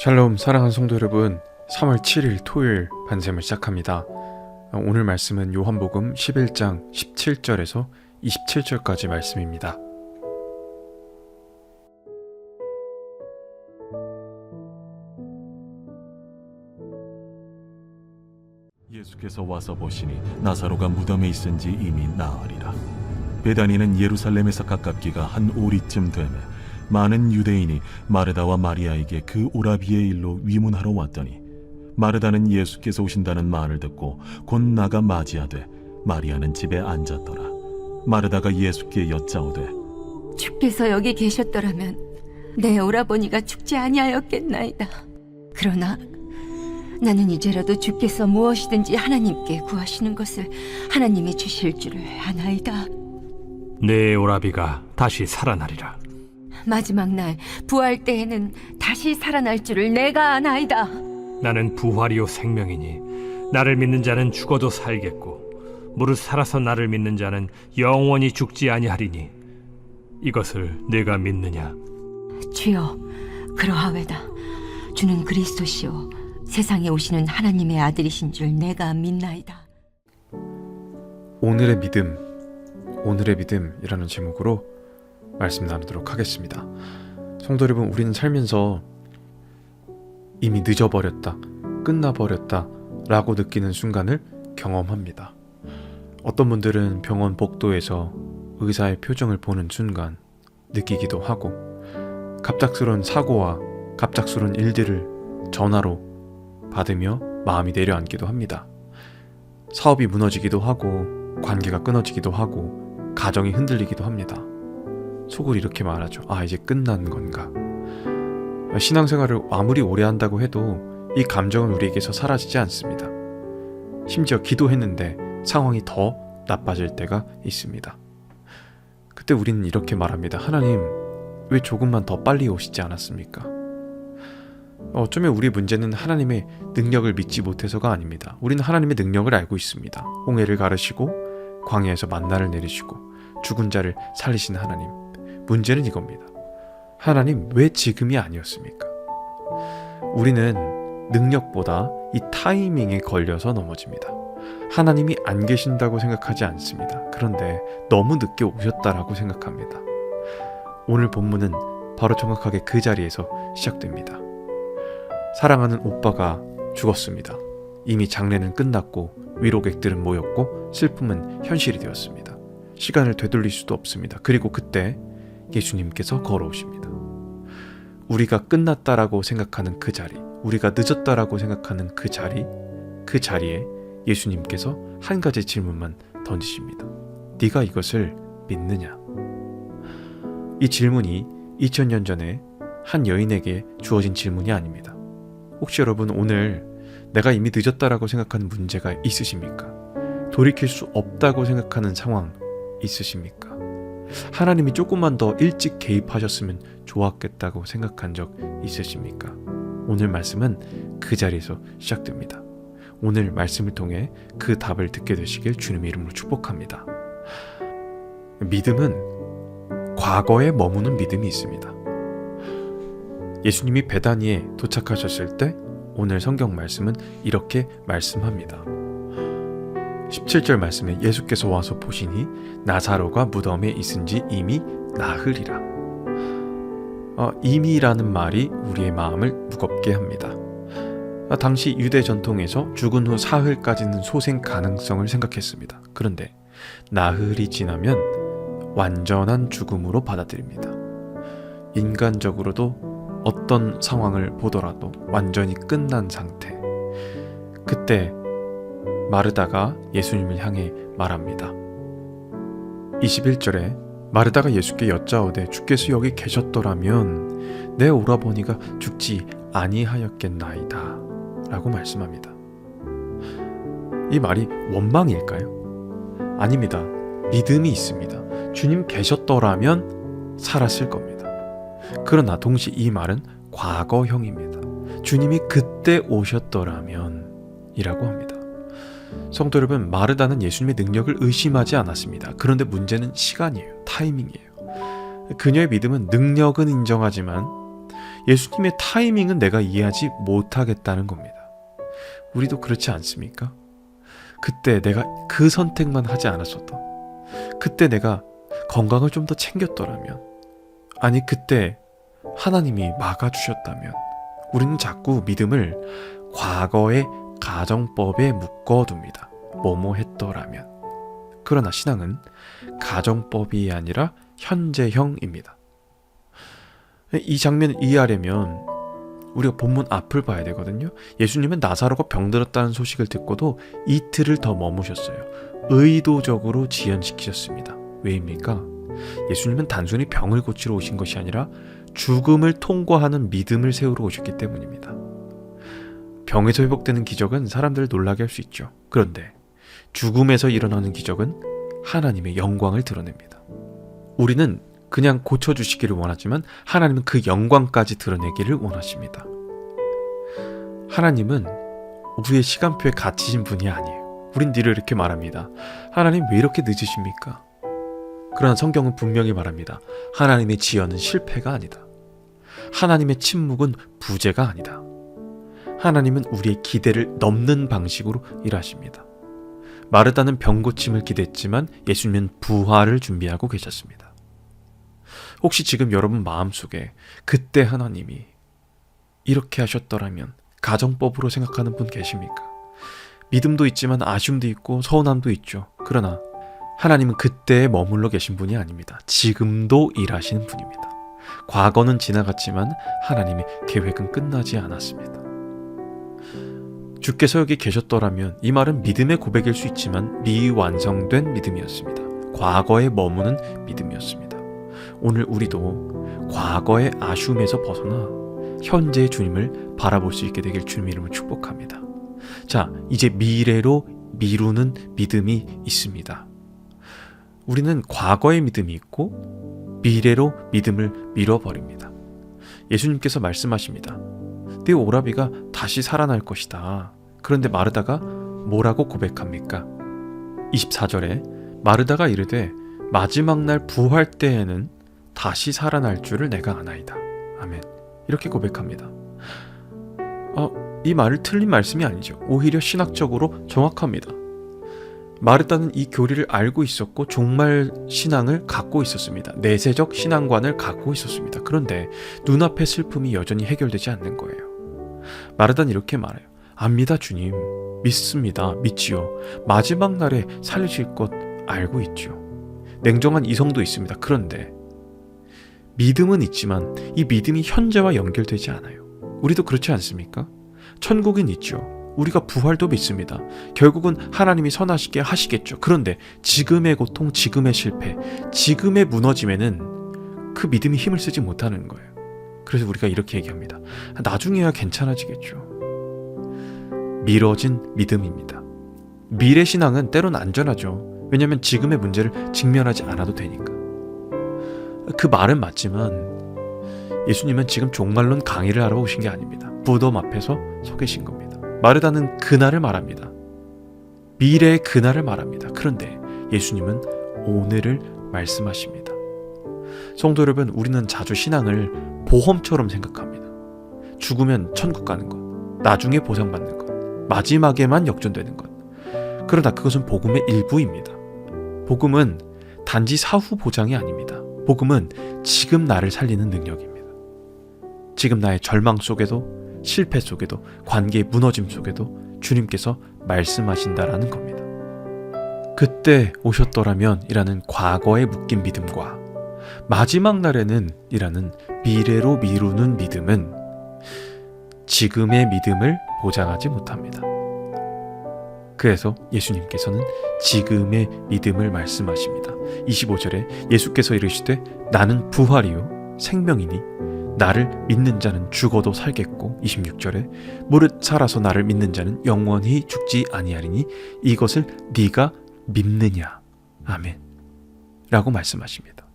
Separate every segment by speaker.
Speaker 1: 샬롬 사랑하는 성도 여러분, 3월 7일 토요일 반샘을 시작합니다. 오늘 말씀은 요한복음 11장 17절에서 27절까지 말씀입니다.
Speaker 2: 예수께서 와서 보시니 나사로가 무덤에 있은지 이미 나으리라. 베다니는 예루살렘에서 가깝기가 한 오리쯤 되매 많은 유대인이 마르다와 마리아에게 그 오라비의 일로 위문하러 왔더니 마르다는 예수께서 오신다는 말을 듣고 곧 나가 맞이하되 마리아는 집에 앉았더라. 마르다가 예수께 여짜오되
Speaker 3: 주께서 여기 계셨더라면 내 오라버니가 죽지 아니하였겠나이다. 그러나 나는 이제라도 주께서 무엇이든지 하나님께 구하시는 것을 하나님이 주실 줄을 아나이다.
Speaker 4: 내 오라비가 다시 살아나리라.
Speaker 3: 마지막 날 부활 때에는 다시 살아날 줄을 내가 아나이다.
Speaker 4: 나는 부활이요 생명이니 나를 믿는 자는 죽어도 살겠고 무릇 살아서 나를 믿는 자는 영원히 죽지 아니하리니 이것을 내가 믿느냐?
Speaker 3: 주여, 그러하외다. 주는 그리스도시요 세상에 오시는 하나님의 아들이신 줄 내가 믿나이다.
Speaker 1: 오늘의 믿음이라는 제목으로 말씀 나누도록 하겠습니다. 성도 여러분, 우리는 살면서 이미 늦어버렸다, 끝나버렸다 라고 느끼는 순간을 경험합니다. 어떤 분들은 병원 복도에서 의사의 표정을 보는 순간 느끼기도 하고, 갑작스러운 사고와 갑작스러운 일들을 전화로 받으며 마음이 내려앉기도 합니다. 사업이 무너지기도 하고, 관계가 끊어지기도 하고, 가정이 흔들리기도 합니다. 속으로 이렇게 말하죠. 이제 끝난 건가? 신앙생활을 아무리 오래 한다고 해도 이 감정은 우리에게서 사라지지 않습니다. 심지어 기도했는데 상황이 더 나빠질 때가 있습니다. 그때 우리는 이렇게 말합니다. 하나님, 왜 조금만 더 빨리 오시지 않았습니까? 어쩌면 우리 문제는 하나님의 능력을 믿지 못해서가 아닙니다. 우리는 하나님의 능력을 알고 있습니다. 홍해를 가르시고 광야에서 만나를 내리시고 죽은 자를 살리신 하나님. 문제는 이겁니다. 하나님, 왜 지금이 아니었습니까? 우리는 능력보다 이 타이밍에 걸려서 넘어집니다. 하나님이 안 계신다고 생각하지 않습니다. 그런데 너무 늦게 오셨다라고 생각합니다. 오늘 본문은 바로 정확하게 그 자리에서 시작됩니다. 사랑하는 오빠가 죽었습니다. 이미 장례는 끝났고 위로객들은 모였고 슬픔은 현실이 되었습니다. 시간을 되돌릴 수도 없습니다. 그리고 그때 예수님께서 걸어오십니다. 우리가 끝났다라고 생각하는 그 자리, 우리가 늦었다라고 생각하는 그 자리에 예수님께서 한 가지 질문만 던지십니다. 네가 이것을 믿느냐? 이 질문이 2000년 전에 한 여인에게 주어진 질문이 아닙니다. 혹시 여러분 오늘 내가 이미 늦었다라고 생각하는 문제가 있으십니까? 돌이킬 수 없다고 생각하는 상황 있으십니까? 하나님이 조금만 더 일찍 개입하셨으면 좋았겠다고 생각한 적 있으십니까? 오늘 말씀은 그 자리에서 시작됩니다. 오늘 말씀을 통해 그 답을 듣게 되시길 주님의 이름으로 축복합니다. 믿음은 과거에 머무는 믿음이 있습니다. 예수님이 베다니에 도착하셨을 때 오늘 성경 말씀은 이렇게 말씀합니다. 17절 말씀에 예수께서 와서 보시니 나사로가 무덤에 있은지 이미 나흘이라. 이미라는 말이 우리의 마음을 무겁게 합니다. 당시 유대 전통에서 죽은 후 사흘까지는 소생 가능성을 생각했습니다. 그런데 나흘이 지나면 완전한 죽음으로 받아들입니다. 인간적으로도 어떤 상황을 보더라도 완전히 끝난 상태. 그때 마르다가 예수님을 향해 말합니다. 21절에 마르다가 예수께 여짜오되 주께서 여기 계셨더라면 내 오라버니가 죽지 아니하였겠나이다 라고 말씀합니다. 이 말이 원망일까요? 아닙니다. 믿음이 있습니다. 주님 계셨더라면 살았을 겁니다. 그러나 동시에 이 말은 과거형입니다. 주님이 그때 오셨더라면 이라고 합니다. 성도 여러분, 마르다는 예수님의 능력을 의심하지 않았습니다. 그런데 문제는 시간이에요. 타이밍이에요. 그녀의 믿음은 능력은 인정하지만 예수님의 타이밍은 내가 이해하지 못하겠다는 겁니다. 우리도 그렇지 않습니까? 그때 내가 그 선택만 하지 않았어도, 그때 내가 건강을 좀 더 챙겼더라면, 아니 그때 하나님이 막아주셨다면, 우리는 자꾸 믿음을 과거의 가정법에 묶어둡니다. 뭐뭐 했더라면. 그러나 신앙은 가정법이 아니라 현재형입니다. 이 장면을 이해하려면 우리가 본문 앞을 봐야 되거든요. 예수님은 나사로가 병들었다는 소식을 듣고도 이틀을 더 머무셨어요. 의도적으로 지연시키셨습니다. 왜입니까? 예수님은 단순히 병을 고치러 오신 것이 아니라 죽음을 통과하는 믿음을 세우러 오셨기 때문입니다. 병에서 회복되는 기적은 사람들을 놀라게 할 수 있죠. 그런데 죽음에서 일어나는 기적은 하나님의 영광을 드러냅니다. 우리는 그냥 고쳐주시기를 원하지만 하나님은 그 영광까지 드러내기를 원하십니다. 하나님은 우리의 시간표에 갇히신 분이 아니에요. 우린 늘 이렇게 말합니다. 하나님 왜 이렇게 늦으십니까? 그러나 성경은 분명히 말합니다. 하나님의 지연은 실패가 아니다. 하나님의 침묵은 부재가 아니다. 하나님은 우리의 기대를 넘는 방식으로 일하십니다. 마르다는 병고침을 기대했지만 예수님은 부활을 준비하고 계셨습니다. 혹시 지금 여러분 마음속에 그때 하나님이 이렇게 하셨더라면 가정법으로 생각하는 분 계십니까? 믿음도 있지만 아쉬움도 있고 서운함도 있죠. 그러나 하나님은 그때에 머물러 계신 분이 아닙니다. 지금도 일하시는 분입니다. 과거는 지나갔지만 하나님의 계획은 끝나지 않았습니다. 주께서 여기 계셨더라면 이 말은 믿음의 고백일 수 있지만 미완성된 믿음이었습니다. 과거에 머무는 믿음이었습니다. 오늘 우리도 과거의 아쉬움에서 벗어나 현재의 주님을 바라볼 수 있게 되길 주님 이름으로 축복합니다. 자, 이제 미래로 미루는 믿음이 있습니다. 우리는 과거의 믿음이 있고 미래로 믿음을 밀어버립니다. 예수님께서 말씀하십니다. 내 오라비가 다시 살아날 것이다. 그런데 마르다가 뭐라고 고백합니까? 24절에 마르다가 이르되 마지막 날 부활 때에는 다시 살아날 줄을 내가 아나이다. 아멘. 이렇게 고백합니다. 이 말을 틀린 말씀이 아니죠. 오히려 신학적으로 정확합니다. 마르다는 이 교리를 알고 있었고 종말 신앙을 갖고 있었습니다. 내세적 신앙관을 갖고 있었습니다. 그런데 눈앞의 슬픔이 여전히 해결되지 않는 거예요. 마르다는 이렇게 말해요. 압니다 주님. 믿습니다. 믿지요. 마지막 날에 살리실 것 알고 있죠. 냉정한 이성도 있습니다. 그런데 믿음은 있지만 이 믿음이 현재와 연결되지 않아요. 우리도 그렇지 않습니까? 천국은 있죠. 우리가 부활도 믿습니다. 결국은 하나님이 선하시게 하시겠죠. 그런데 지금의 고통, 지금의 실패, 지금의 무너짐에는 그 믿음이 힘을 쓰지 못하는 거예요. 그래서 우리가 이렇게 얘기합니다. 나중에야 괜찮아지겠죠. 미뤄진 믿음입니다. 미래신앙은 때론 안전하죠. 왜냐하면 지금의 문제를 직면하지 않아도 되니까. 그 말은 맞지만 예수님은 지금 종말론 강의를 하러 오신 게 아닙니다. 무덤 앞에서 서 계신 겁니다. 마르다는 그날을 말합니다. 미래의 그날을 말합니다. 그런데 예수님은 오늘을 말씀하십니다. 성도 여러분, 우리는 자주 신앙을 보험처럼 생각합니다. 죽으면 천국 가는 것, 나중에 보상받는 것, 마지막에만 역전되는 것. 그러나 그것은 복음의 일부입니다. 복음은 단지 사후 보장이 아닙니다. 복음은 지금 나를 살리는 능력입니다. 지금 나의 절망 속에도, 실패 속에도, 관계의 무너짐 속에도 주님께서 말씀하신다라는 겁니다. 그때 오셨더라면 이라는 과거에 묶인 믿음과 마지막 날에는 이라는 미래로 미루는 믿음은 지금의 믿음을 보장하지 못합니다. 그래서 예수님께서는 지금의 믿음을 말씀하십니다. 25절에 예수께서 이르시되 나는 부활이요 생명이니 나를 믿는 자는 죽어도 살겠고 26절에 무릇 살아서 나를 믿는 자는 영원히 죽지 아니하리니 이것을 네가 믿느냐. 아멘. 라고 말씀하십니다.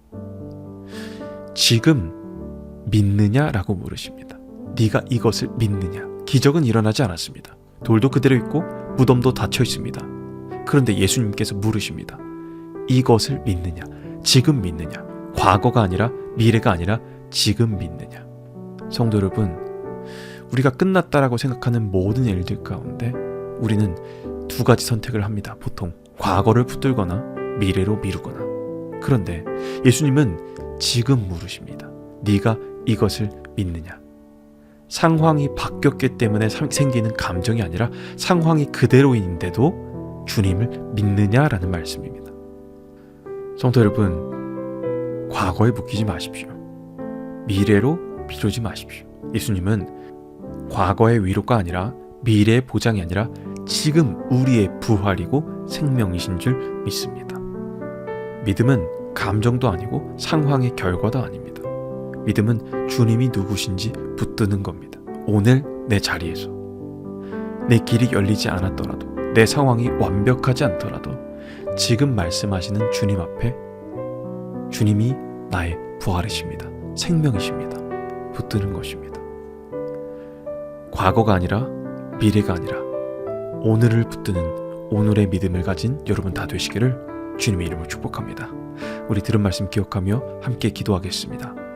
Speaker 1: 지금 믿느냐라고 물으십니다. 네가 이것을 믿느냐. 기적은 일어나지 않았습니다. 돌도 그대로 있고 무덤도 닫혀 있습니다. 그런데 예수님께서 물으십니다. 이것을 믿느냐. 지금 믿느냐. 과거가 아니라 미래가 아니라 지금 믿느냐. 성도 여러분, 우리가 끝났다라고 생각하는 모든 일들 가운데 우리는 두 가지 선택을 합니다. 보통 과거를 붙들거나 미래로 미루거나. 그런데 예수님은 지금 물으십니다. 네가 이것을 믿느냐? 상황이 바뀌었기 때문에 생기는 감정이 아니라 상황이 그대로인데도 주님을 믿느냐라는 말씀입니다. 성도 여러분, 과거에 묶이지 마십시오. 미래로 미루지 마십시오. 예수님은 과거의 위로가 아니라 미래의 보장이 아니라 지금 우리의 부활이고 생명이신 줄 믿습니다. 믿음은 감정도 아니고 상황의 결과도 아닙니다. 믿음은 주님이 누구신지 붙드는 겁니다. 오늘 내 자리에서 내 길이 열리지 않았더라도 내 상황이 완벽하지 않더라도 지금 말씀하시는 주님 앞에 주님이 나의 부활이십니다. 생명이십니다. 붙드는 것입니다. 과거가 아니라 미래가 아니라 오늘을 붙드는 오늘의 믿음을 가진 여러분 다 되시기를 주님의 이름으로 축복합니다. 우리 들은 말씀 기억하며 함께 기도하겠습니다.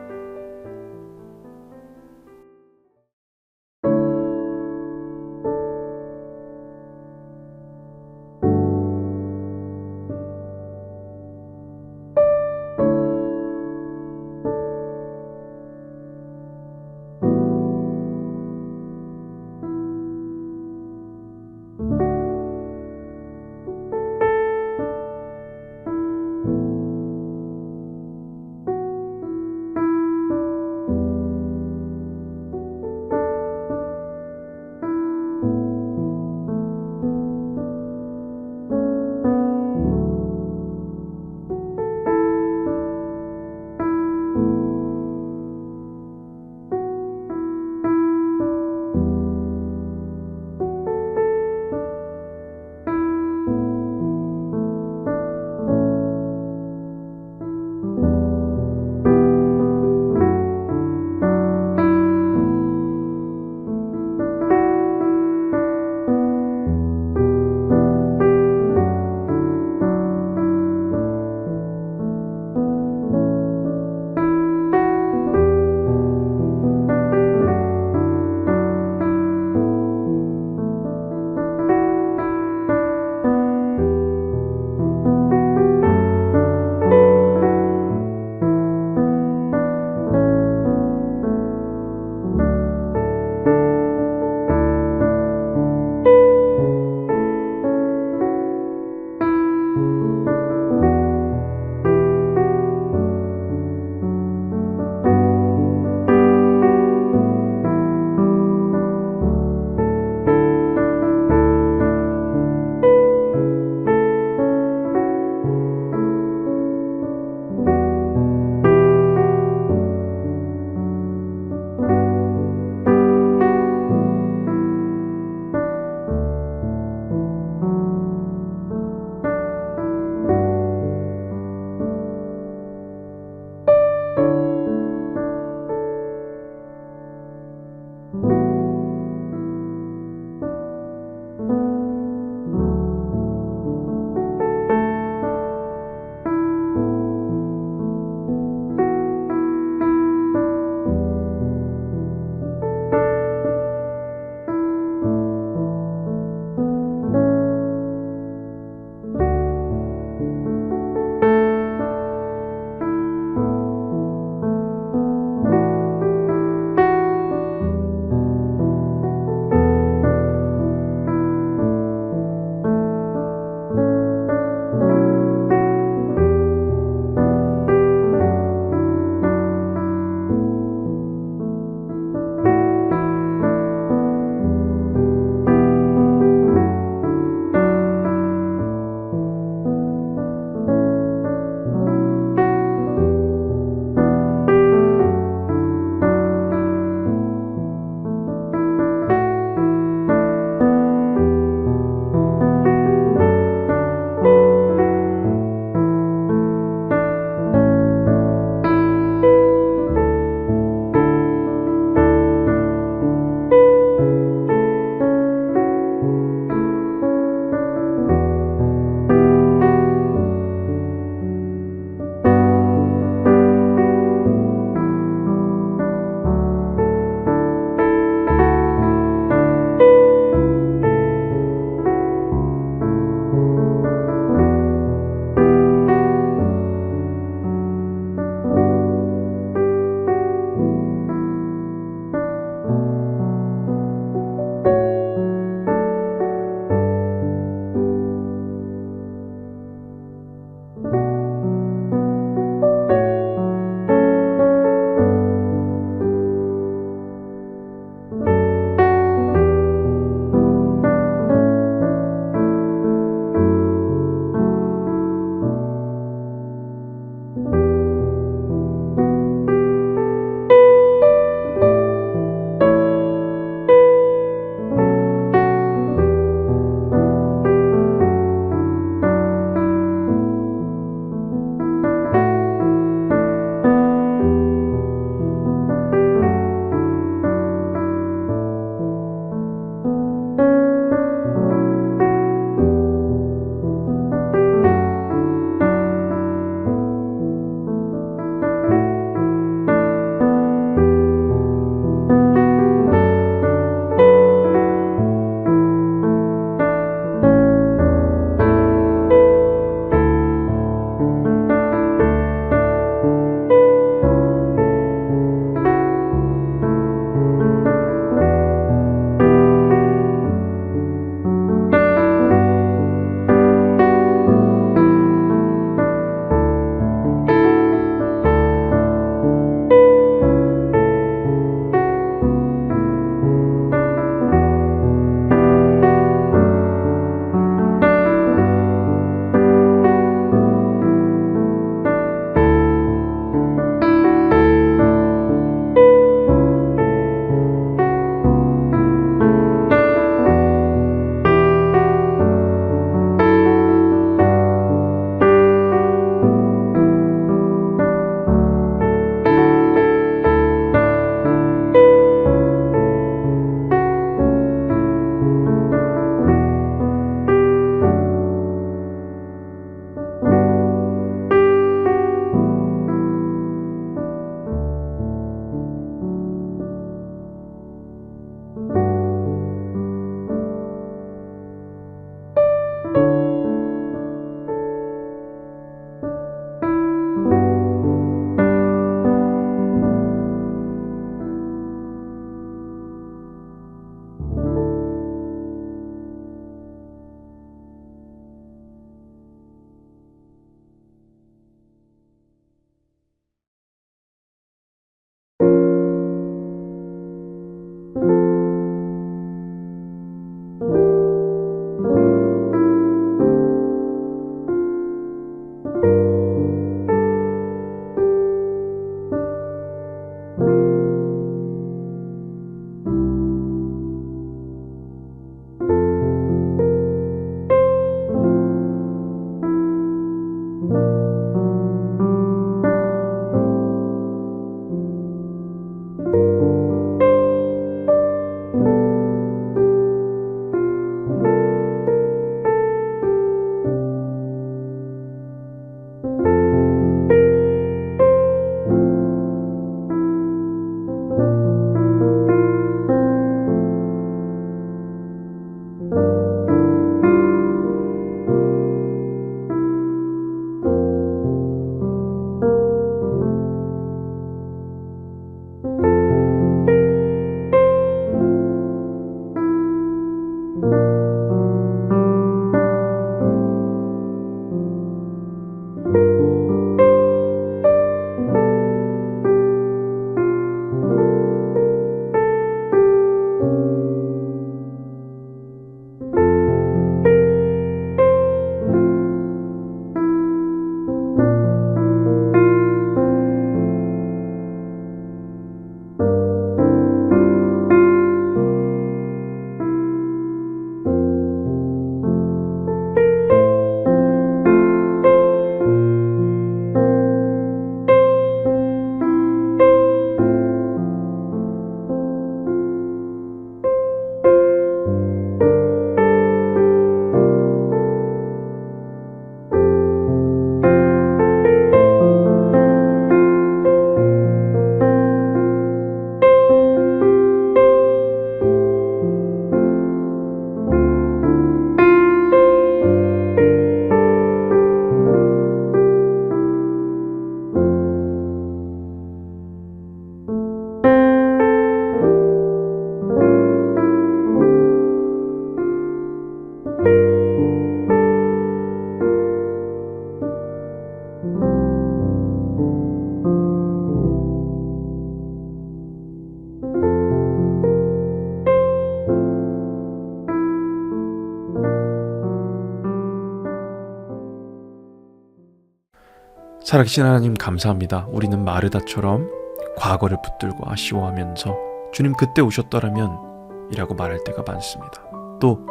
Speaker 1: 살아계신 하나님 감사합니다. 우리는 마르다처럼 과거를 붙들고 아쉬워하면서 주님 그때 오셨더라면 이라고 말할 때가 많습니다. 또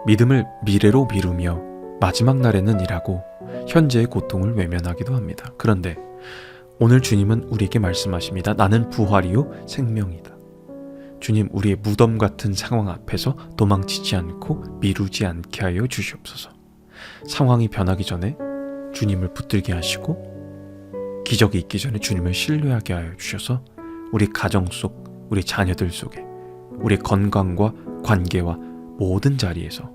Speaker 1: 믿음을 미래로 미루며 마지막 날에는 이라고 현재의 고통을 외면하기도 합니다. 그런데 오늘 주님은 우리에게 말씀하십니다. 나는 부활이요 생명이다. 주님, 우리의 무덤 같은 상황 앞에서 도망치지 않고 미루지 않게 하여 주시옵소서. 상황이 변하기 전에 주님을 붙들게 하시고 기적이 있기 전에 주님을 신뢰하게 하여 주셔서 우리 가정 속, 우리 자녀들 속에, 우리 건강과 관계와 모든 자리에서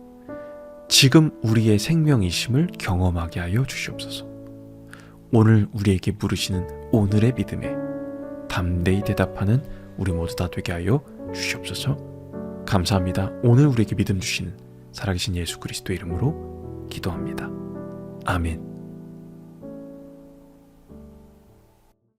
Speaker 1: 지금 우리의 생명이심을 경험하게 하여 주시옵소서. 오늘 우리에게 물으시는 오늘의 믿음에 담대히 대답하는 우리 모두 다 되게 하여 주시옵소서. 감사합니다. 오늘 우리에게 믿음 주시는 살아계신 예수 그리스도 이름으로 기도합니다. 아멘.